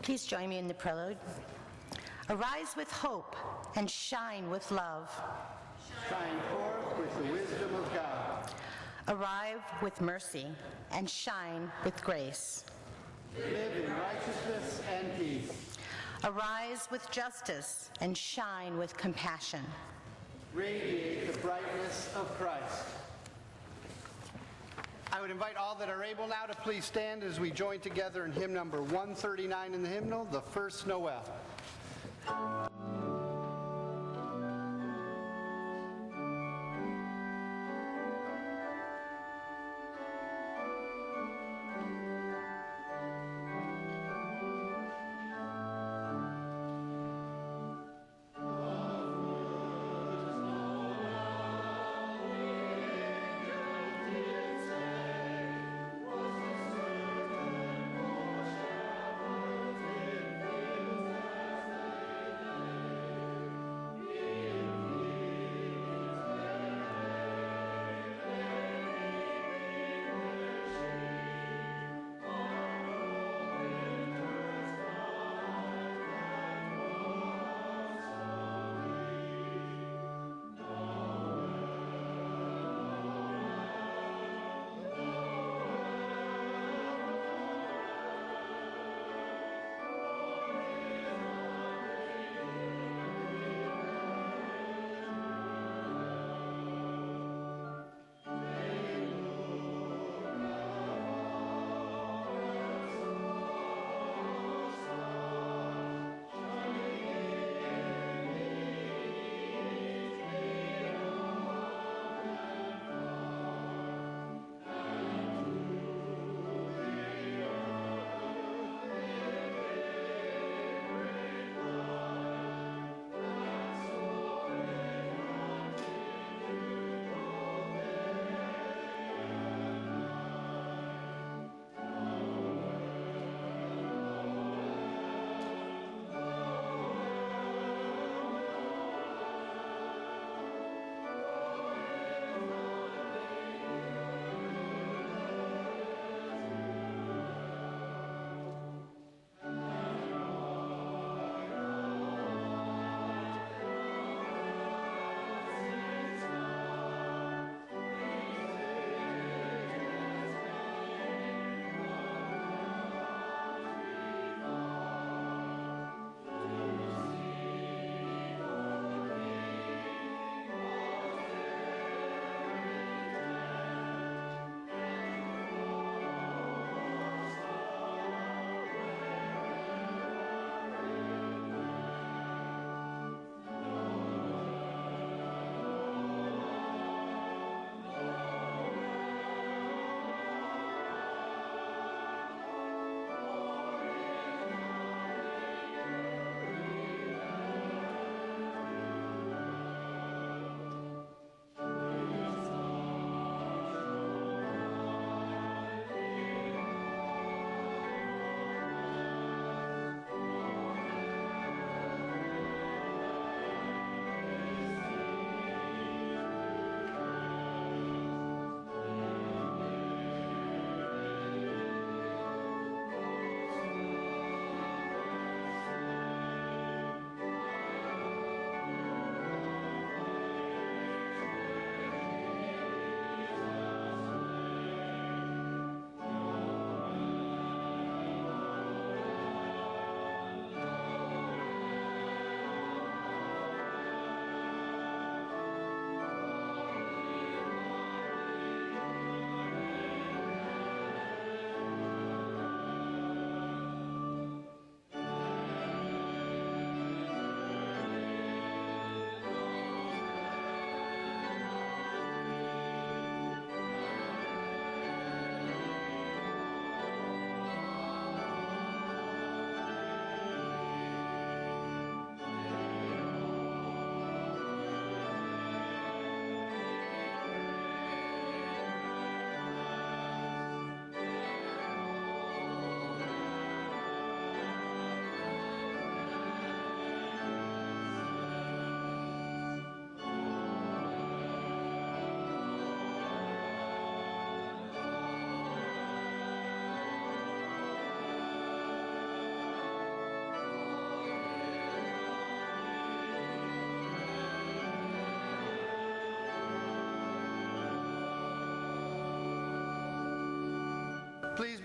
Please join me in the prelude. Arise with hope and shine with love. Shine forth with the wisdom of God. Arrive with mercy and shine with grace. Live in righteousness and peace. Arise with justice and shine with compassion. Radiate the brightness of Christ. I would invite all that are able now to please stand as we join together in hymn number 139 in the hymnal, The First Noel.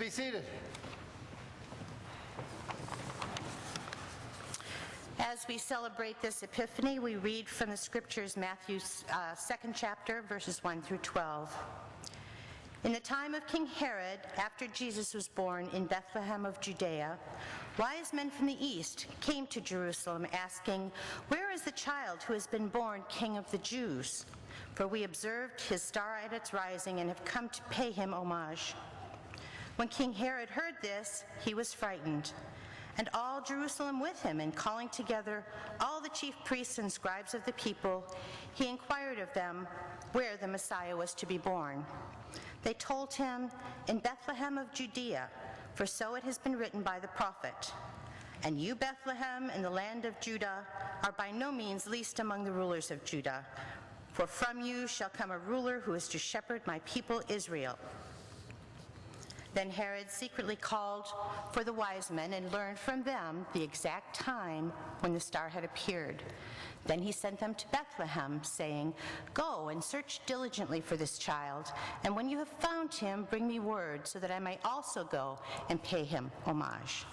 be seated. As we celebrate this Epiphany, we read from the Scriptures, Matthew's 2nd chapter, verses 1 through 12. In the time of King Herod, after Jesus was born in Bethlehem of Judea, wise men from the east came to Jerusalem asking, "Where is the child who has been born King of the Jews? For we observed his star at its rising and have come to pay him homage." When King Herod heard this, he was frightened, and all Jerusalem with him, and calling together all the chief priests and scribes of the people, he inquired of them where the Messiah was to be born. They told him, "In Bethlehem of Judea, for so it has been written by the prophet, 'And you, Bethlehem, in the land of Judah, are by no means least among the rulers of Judah, for from you shall come a ruler who is to shepherd my people Israel.'" Then Herod secretly called for the wise men and learned from them the exact time when the star had appeared. Then he sent them to Bethlehem, saying, "Go and search diligently for this child, and when you have found him, bring me word, so that I may also go and pay him homage."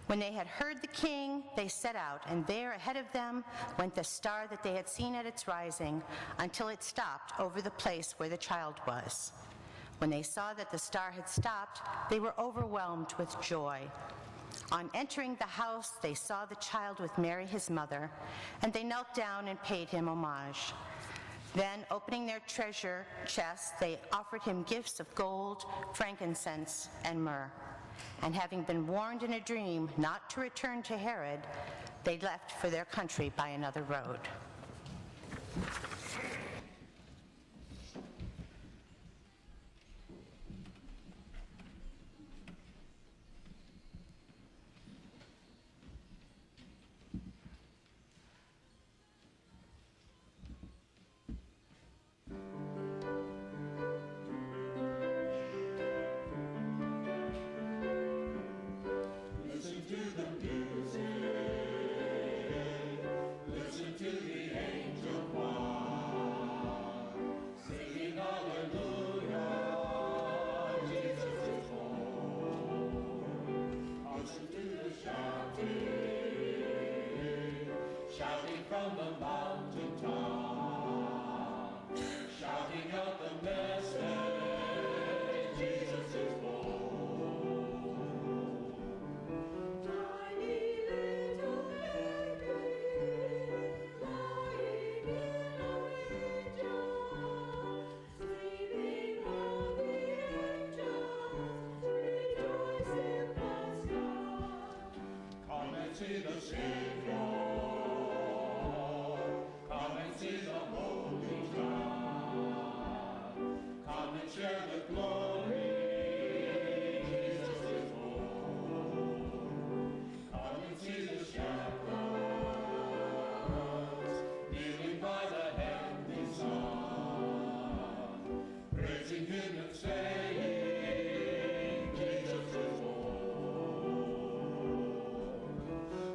When they had heard the king, they set out, and there ahead of them went the star that they had seen at its rising, until it stopped over the place where the child was. When they saw that the star had stopped, they were overwhelmed with joy. On entering the house, they saw the child with Mary, his mother, and they knelt down and paid him homage. Then, opening their treasure chests, they offered him gifts of gold, frankincense, and myrrh. And having been warned in a dream not to return to Herod, they left for their country by another road.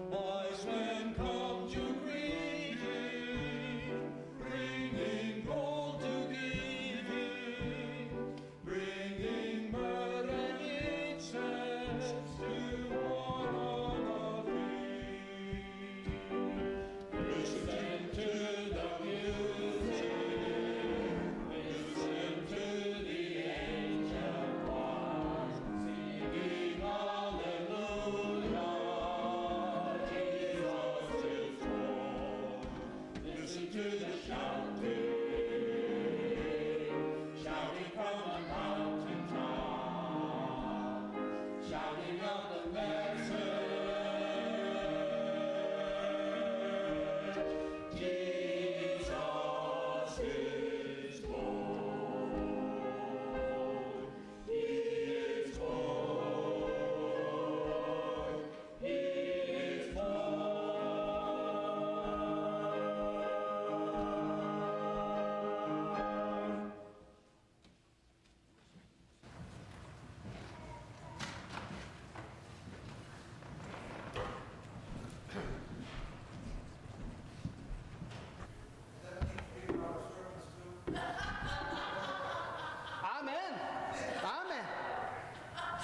Wise men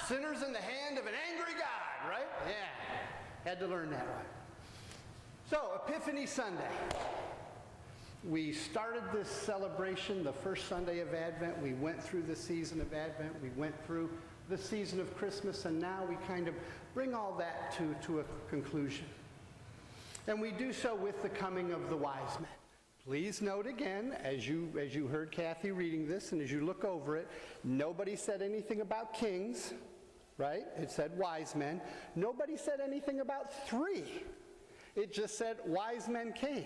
Sinners in the hand of an angry God, right? Yeah, had to learn that one. So, Epiphany Sunday. We started this celebration the first Sunday of Advent. We went through the season of Advent. We went through the season of Christmas, and now we kind of bring all that to a conclusion. And we do so with the coming of the wise men. Please note again, as you heard Kathy reading this, and as you look over it, nobody said anything about kings, right? It said wise men. Nobody said anything about three. It just said wise men came.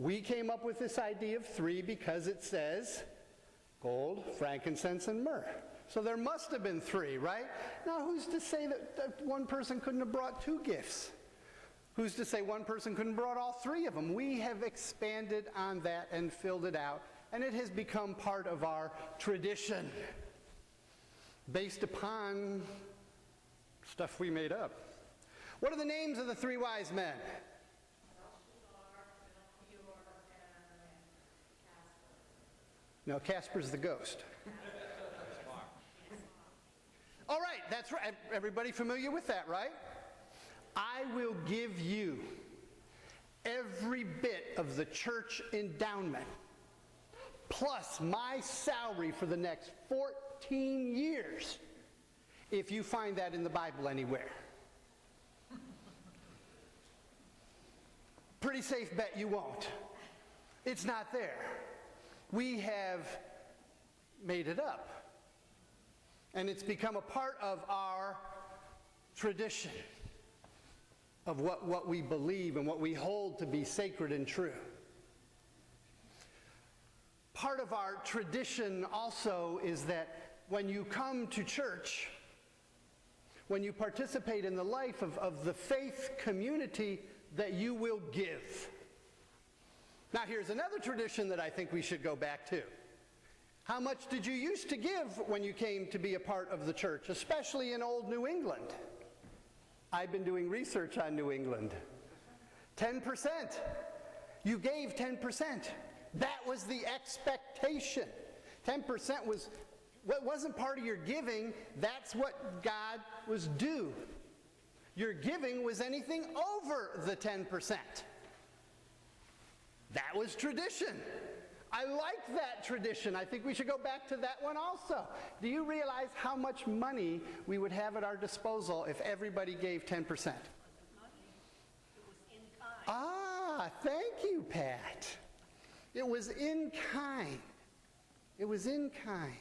We came up with this idea of three because it says gold, frankincense, and myrrh. So there must have been three, right? Now, who's to say that one person couldn't have brought two gifts? Who's to say one person couldn't have brought all three of them? We have expanded on that and filled it out, and it has become part of our tradition based upon stuff we made up. What are the names of the three wise men? No, Casper's the ghost. All right, that's right. Everybody familiar with that, right? I will give you every bit of the church endowment plus my salary for the next 14 years if you find that in the Bible anywhere. Pretty safe bet you won't. It's not there. We have made it up. And it's become a part of our tradition of what we believe and what we hold to be sacred and true. Part of our tradition also is that when you come to church, when you participate in the life of the faith community, that you will give. Now here's another tradition that I think we should go back to. How much did you used to give when you came to be a part of the church, especially in old New England? I've been doing research on New England. 10%. You gave 10%. That was the expectation. 10% wasn't part of your giving. That's what God was due. Your giving was anything over the 10%. That was tradition. I like that tradition. I think we should go back to that one also. Do you realize how much money we would have at our disposal if everybody gave 10%? It was in kind. Ah, thank you, Pat. It was in kind. It was in kind.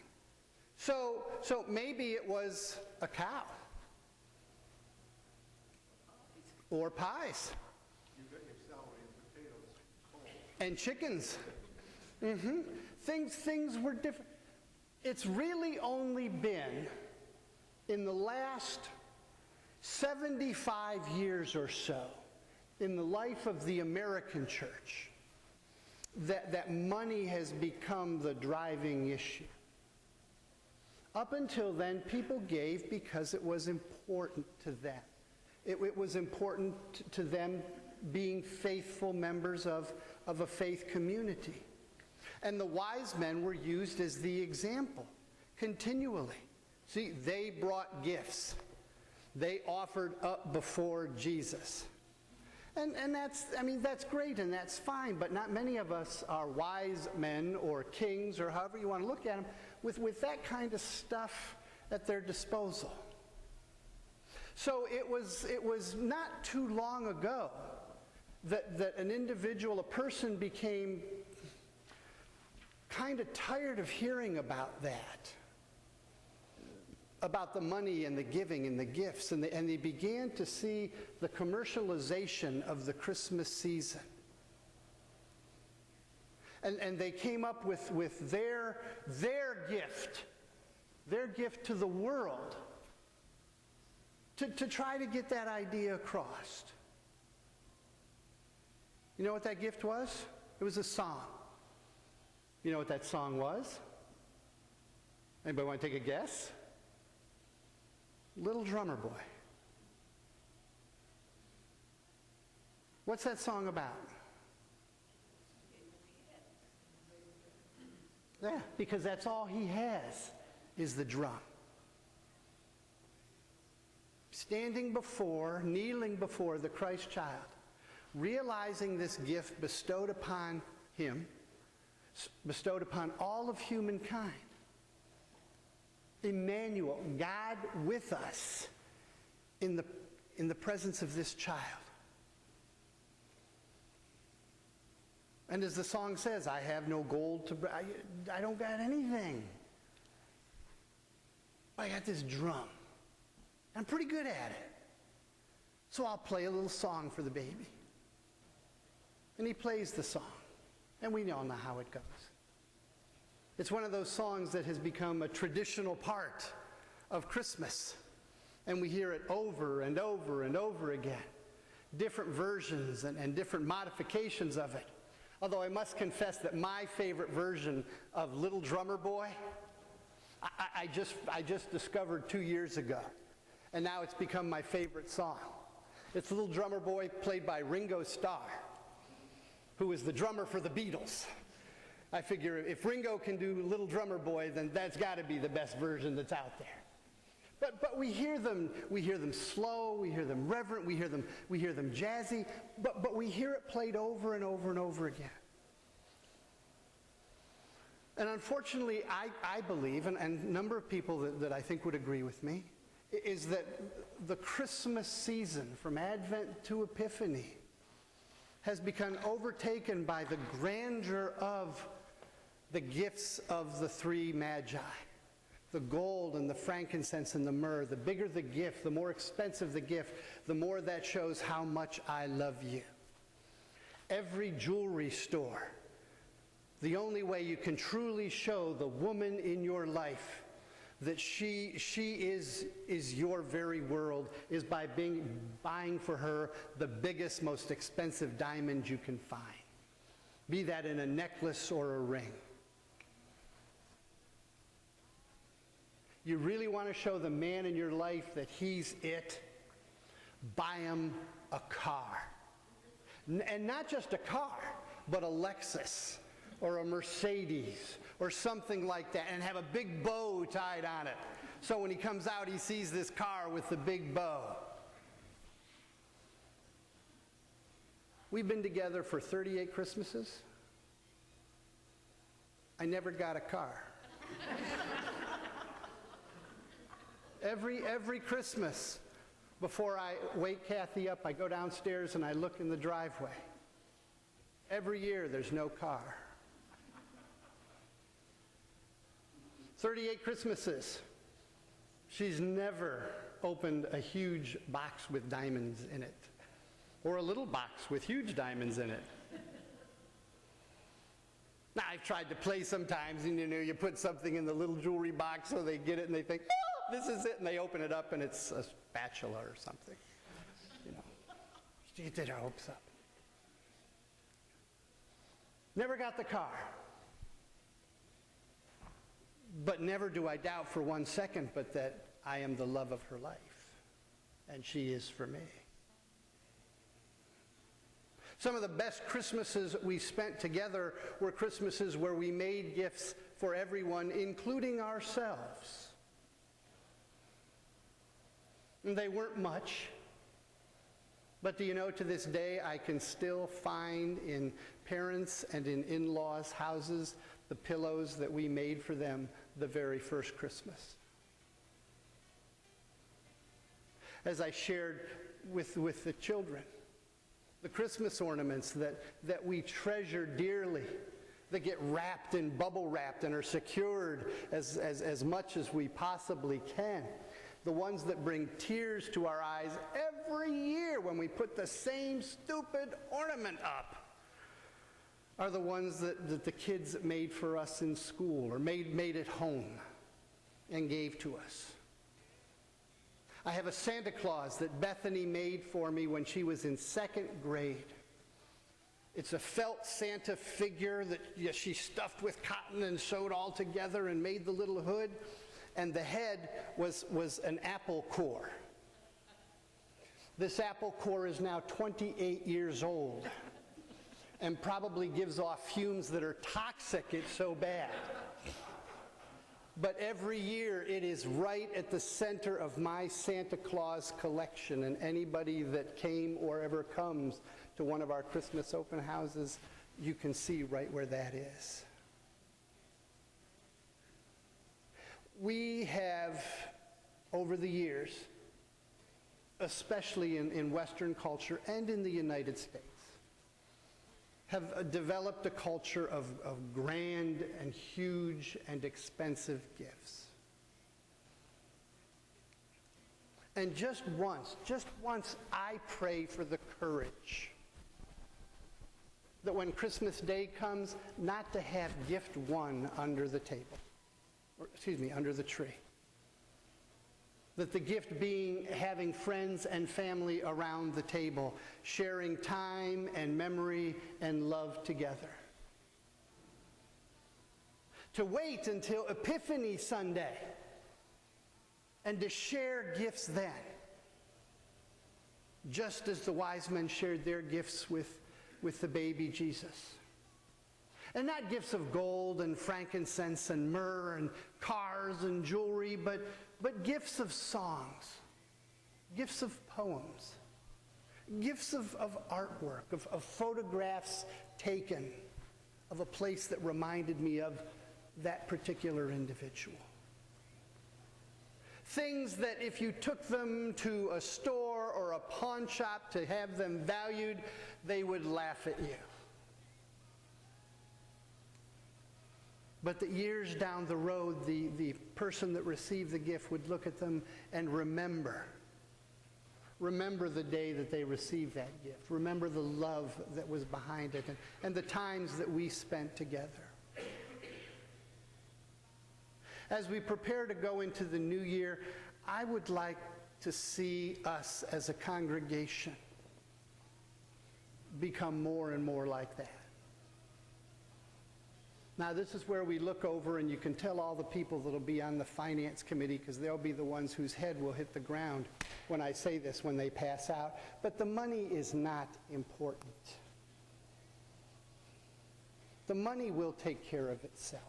So maybe it was a cow. Or pies. You got your salary and potatoes cold. And chickens. Things were different. It's really only been in the last 75 years or so in the life of the American church that money has become the driving issue. Up until then, people gave because it was important to them. It was important to them being faithful members of a faith community. And the wise men were used as the example continually. See, they brought gifts. They offered up before Jesus. And that's great and that's fine, but not many of us are wise men or kings or however you want to look at them with that kind of stuff at their disposal. So it was not too long ago that an individual, a person became kind of tired of hearing about that, about the money and the giving and the gifts, and they began to see the commercialization of the Christmas season. And they came up with their gift to the world to try to get that idea across. You know what that gift was? It was a song. You know what that song was? Anybody want to take a guess? Little Drummer Boy. What's that song about? Yeah, because that's all he has is the drum. standing before, kneeling before the Christ child, realizing this gift bestowed upon him, bestowed upon all of humankind. Emmanuel, God with us in the presence of this child. And as the song says, I have no gold to, I don't got anything. I got this drum. I'm pretty good at it. So I'll play a little song for the baby. And he plays the song. And we all know how it goes. It's one of those songs that has become a traditional part of Christmas. And we hear it over and over and over again. Different versions and different modifications of it. Although I must confess that my favorite version of Little Drummer Boy, I just discovered 2 years ago. And now it's become my favorite song. It's Little Drummer Boy played by Ringo Starr, who is the drummer for the Beatles. I figure if Ringo can do Little Drummer Boy, then that's got to be the best version that's out there. But we hear them slow, we hear them reverent, we hear them jazzy, but we hear it played over and over and over again. And unfortunately, I believe, and a number of people that I think would agree with me, is that the Christmas season, from Advent to Epiphany, has become overtaken by the grandeur of the gifts of the three magi. The gold and the frankincense and the myrrh. The bigger the gift, the more expensive the gift, the more that shows how much I love you. Every jewelry store, the only way you can truly show the woman in your life that she is your very world is by buying for her the biggest, most expensive diamond you can find. Be that in a necklace or a ring. You really want to show the man in your life that he's it? Buy him a car. And not just a car, but a Lexus or a Mercedes or something like that, and have a big bow tied on it. So when he comes out, he sees this car with the big bow. We've been together for 38 Christmases. I never got a car. Every Christmas, before I wake Kathy up, I go downstairs and I look in the driveway. Every year, there's no car. 38 Christmases. She's never opened a huge box with diamonds in it, or a little box with huge diamonds in it. Now, I've tried to play sometimes, and you put something in the little jewelry box so they get it and they think, oh, this is it, and they open it up and it's a spatula or something. She did her hopes up. Never got the car. But never do I doubt for 1 second but that I am the love of her life, and she is for me. Some of the best Christmases we spent together were Christmases where we made gifts for everyone, including ourselves. And they weren't much, but do you know, to this day, I can still find in parents and in in-laws' houses the pillows that we made for them the very first Christmas. As I shared with the children, the Christmas ornaments that we treasure dearly, that get wrapped in bubble wrapped and are secured as much as we possibly can. The ones that bring tears to our eyes every year when we put the same stupid ornament up are the ones that the kids made for us in school or made at home and gave to us. I have a Santa Claus that Bethany made for me when she was in 2nd grade. It's a felt Santa figure that she stuffed with cotton and sewed all together and made the little hood, and the head was an apple core. This apple core is now 28 years old and probably gives off fumes that are toxic, it's so bad. But every year it is right at the center of my Santa Claus collection, and anybody that came or ever comes to one of our Christmas open houses, you can see right where that is. We have, over the years, especially in Western culture and in the United States, have developed a culture of grand and huge and expensive gifts. And just once, I pray for the courage that when Christmas Day comes, not to have gift one under the table, under the tree. That the gift being having friends and family around the table, sharing time and memory and love together. To wait until Epiphany Sunday and to share gifts then, just as the wise men shared their gifts with the baby Jesus. And not gifts of gold and frankincense and myrrh and cars and jewelry, but gifts of songs, gifts of poems, gifts of artwork, of photographs taken of a place that reminded me of that particular individual. Things that if you took them to a store or a pawn shop to have them valued, they would laugh at you. But that years down the road, the person that received the gift would look at them and remember the day that they received that gift. Remember the love that was behind it and the times that we spent together. As we prepare to go into the new year, I would like to see us as a congregation become more and more like that. Now, this is where we look over and you can tell all the people that will be on the finance committee, because they'll be the ones whose head will hit the ground when I say this, when they pass out. But the money is not important. The money will take care of itself.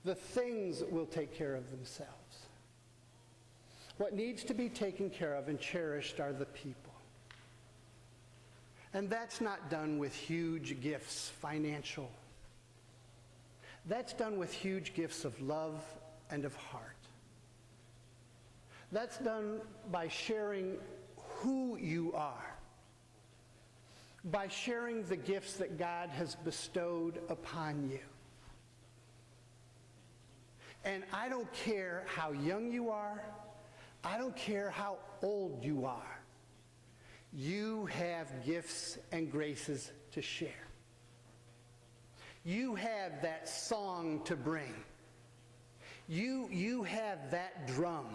The things will take care of themselves. What needs to be taken care of and cherished are the people. And that's not done with huge gifts, financial. That's done with huge gifts of love and of heart. That's done by sharing who you are, by sharing the gifts that God has bestowed upon you. And I don't care how young you are, I don't care how old you are, you have gifts and graces to share. You have that song to bring. You have that drum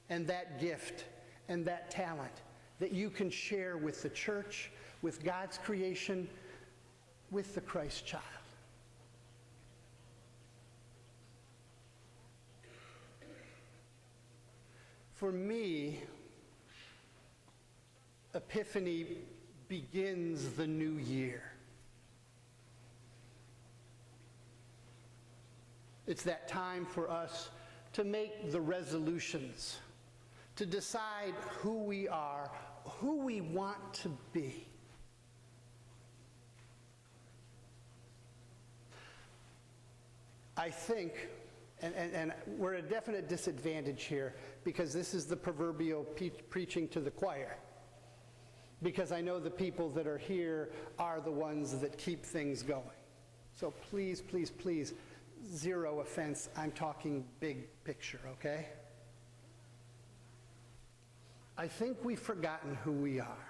and that gift and that talent that you can share with the church, with God's creation, with the Christ child. For me, Epiphany begins the new year. It's that time for us to make the resolutions, to decide who we are, who we want to be. I think, and we're at a definite disadvantage here, because this is the proverbial preaching to the choir. Because I know the people that are here are the ones that keep things going. So please, please, please, zero offense, I'm talking big picture, okay? I think we've forgotten who we are.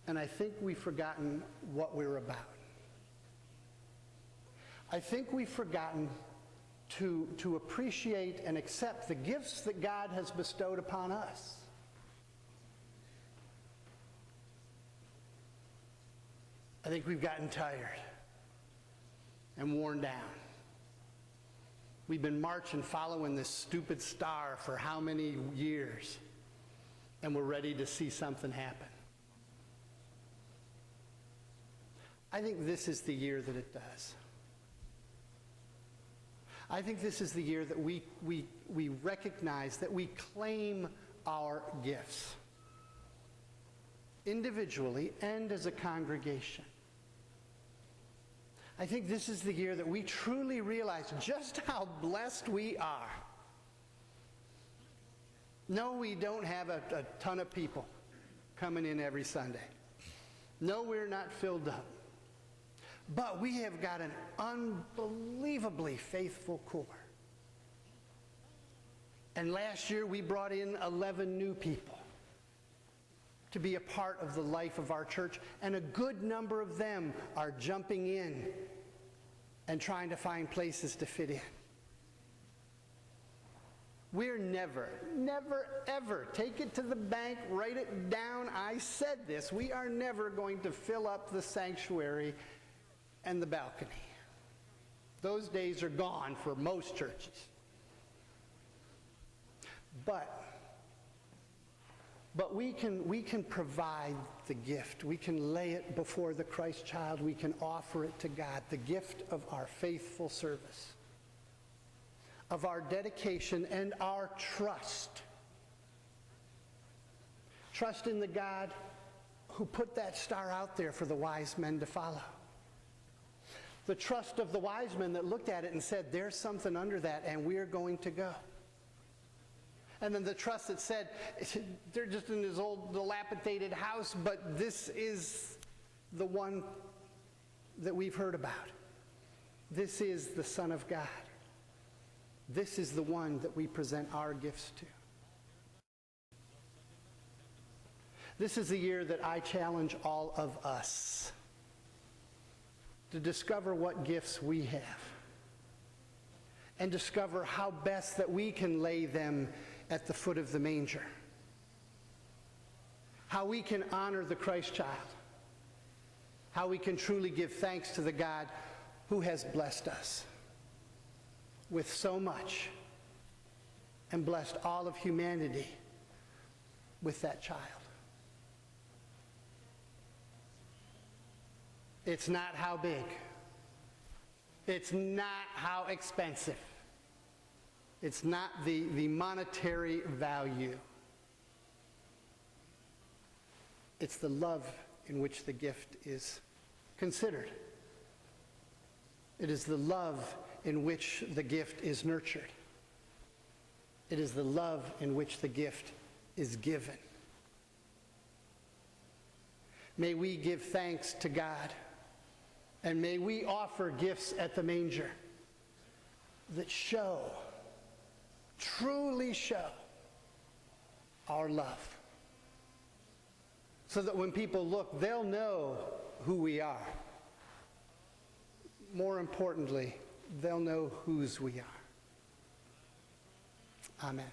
And I think we've forgotten what we're about. I think we've forgotten to appreciate and accept the gifts that God has bestowed upon us. I think we've gotten tired and worn down. We've been marching, following this stupid star for how many years, and we're ready to see something happen. I think this is the year that it does. I think this is the year that we recognize, that we claim our gifts, individually and as a congregation. I think this is the year that we truly realize just how blessed we are. No, we don't have a ton of people coming in every Sunday. No, we're not filled up. But we have got an unbelievably faithful core. And last year we brought in 11 new people to be a part of the life of our church, and a good number of them are jumping in and trying to find places to fit in. We're never, ever, take it to the bank, write it down, I said this, we are never going to fill up the sanctuary and the balcony. Those days are gone for most churches. But we can provide the gift. We can lay it before the Christ child. We can offer it to God, the gift of our faithful service, of our dedication and our trust. Trust in the God who put that star out there for the wise men to follow. The trust of the wise men that looked at it and said, there's something under that and we're going to go. And then the trust that said, they're just in this old dilapidated house, but this is the one that we've heard about. This is the Son of God. This is the one that we present our gifts to. This is the year that I challenge all of us to discover what gifts we have and discover how best that we can lay them at the foot of the manger. How we can honor the Christ child. How we can truly give thanks to the God who has blessed us with so much and blessed all of humanity with that child. It's not how big. It's not how expensive. It's not the monetary value. It's the love in which the gift is considered. It is the love in which the gift is nurtured. It is the love in which the gift is given. May we give thanks to God, and may we offer gifts at the manger that show, truly show, our love. So that when people look, they'll know who we are. More importantly, they'll know whose we are. Amen.